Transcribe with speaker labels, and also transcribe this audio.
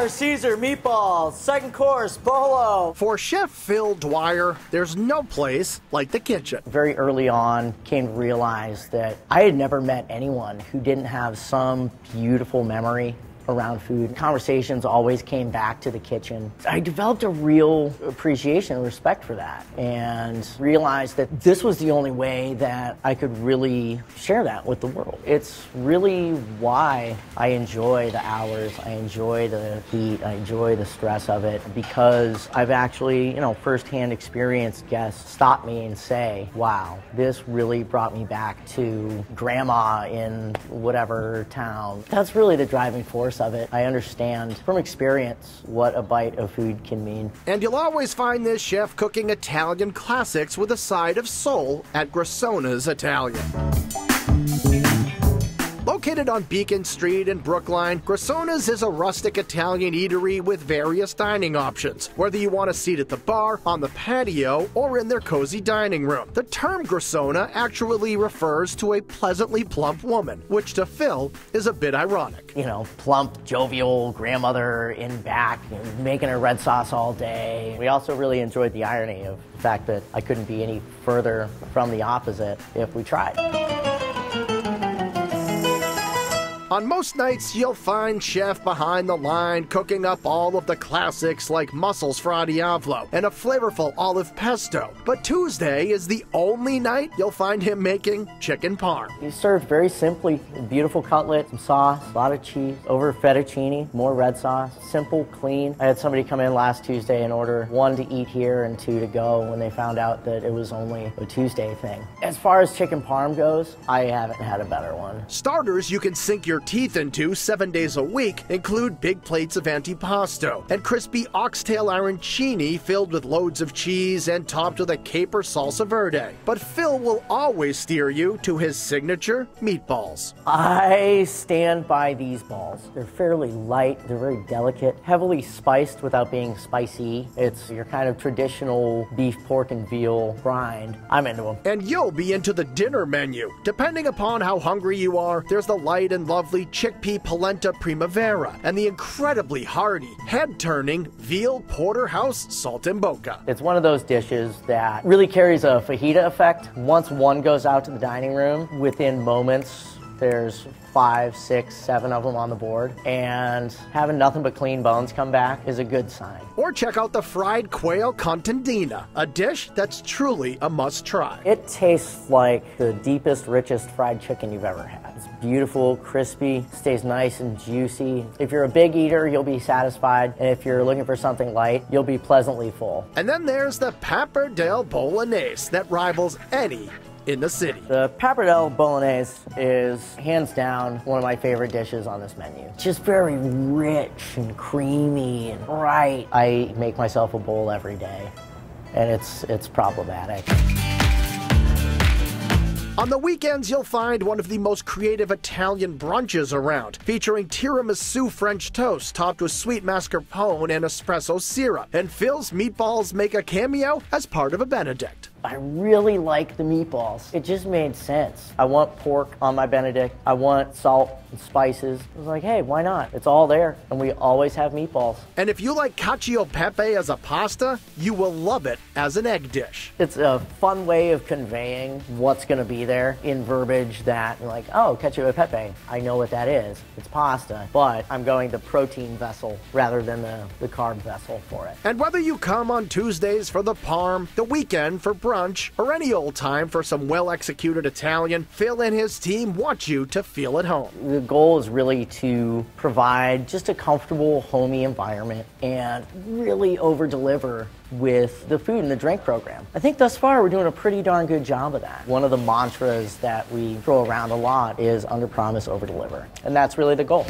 Speaker 1: are Caesar meatballs, second course, bolo.
Speaker 2: For Chef Phil Dwyer, there's no place like the kitchen.
Speaker 1: Very early on, came to realize that I had never met anyone who didn't have some beautiful memory around food. Conversations always came back to the kitchen. I developed a real appreciation and respect for that and realized that this was the only way that I could really share that with the world. It's really why I enjoy the hours, I enjoy the heat, I enjoy the stress of it, because I've actually, firsthand experienced guests stop me and say, wow, this really brought me back to grandma in whatever town. That's really the driving force of it. I understand from experience what a bite of food can mean.
Speaker 2: And you'll always find this chef cooking Italian classics with a side of soul at Grassona's Italian. Located on Beacon Street in Brookline, Grassona's is a rustic Italian eatery with various dining options, whether you want a seat at the bar, on the patio, or in their cozy dining room. The term Grassona actually refers to a pleasantly plump woman, which to Phil is a bit ironic.
Speaker 1: Plump, jovial grandmother in back, making her red sauce all day. We also really enjoyed the irony of the fact that I couldn't be any further from the opposite if we tried.
Speaker 2: On most nights, you'll find Chef behind the line cooking up all of the classics like mussels fra diavolo and a flavorful olive pesto. But Tuesday is the only night you'll find him making chicken parm.
Speaker 1: He's served very simply, a beautiful cutlet, some sauce, a lot of cheese, over fettuccine, more red sauce, simple, clean. I had somebody come in last Tuesday and order 1 to eat here and 2 to go when they found out that it was only a Tuesday thing. As far as chicken parm goes, I haven't had a better one.
Speaker 2: Starters you can sink your teeth into 7 days a week include big plates of antipasto and crispy oxtail arancini filled with loads of cheese and topped with a caper salsa verde. But Phil will always steer you to his signature meatballs.
Speaker 1: I stand by these balls. They're fairly light, they're very delicate, heavily spiced without being spicy. It's your kind of traditional beef, pork, and veal grind. I'm into them.
Speaker 2: And you'll be into the dinner menu. Depending upon how hungry you are, there's the light and lovely chickpea polenta primavera and the incredibly hearty, head-turning veal porterhouse saltimbocca.
Speaker 1: It's one of those dishes that really carries a fajita effect. Once one goes out to the dining room, within moments, there's 5, 6, 7 of them on the board, and having nothing but clean bones come back is a good sign.
Speaker 2: Or check out the fried quail contandina, a dish that's truly a must-try.
Speaker 1: It tastes like the deepest, richest fried chicken you've ever had. It's beautiful, crispy, stays nice and juicy. If you're a big eater, you'll be satisfied, and if you're looking for something light, you'll be pleasantly full.
Speaker 2: And then there's the pappardelle bolognese that rivals any in the city.
Speaker 1: The pappardelle bolognese is hands down one of my favorite dishes on this menu. It's just very rich and creamy and bright. I make myself a bowl every day, and it's problematic.
Speaker 2: On the weekends, you'll find one of the most creative Italian brunches around, featuring tiramisu French toast topped with sweet mascarpone and espresso syrup. And Phil's meatballs make a cameo as part of a Benedict.
Speaker 1: I really like the meatballs. It just made sense. I want pork on my Benedict. I want salt and spices. I was like, hey, why not? It's all there, and we always have meatballs.
Speaker 2: And if you like cacio e pepe as a pasta, you will love it as an egg dish.
Speaker 1: It's a fun way of conveying what's going to be there in verbiage that you're like, oh, cacio e pepe. I know what that is. It's pasta, but I'm going the protein vessel rather than the carb vessel for it.
Speaker 2: And whether you come on Tuesdays for the parm, the weekend for brunch, or any old time for some well-executed Italian, Phil and his team want you to feel at home.
Speaker 1: The goal is really to provide just a comfortable, homey environment and really over-deliver with the food and the drink program. I think thus far we're doing a pretty darn good job of that. One of the mantras that we throw around a lot is under-promise, over-deliver, and that's really the goal.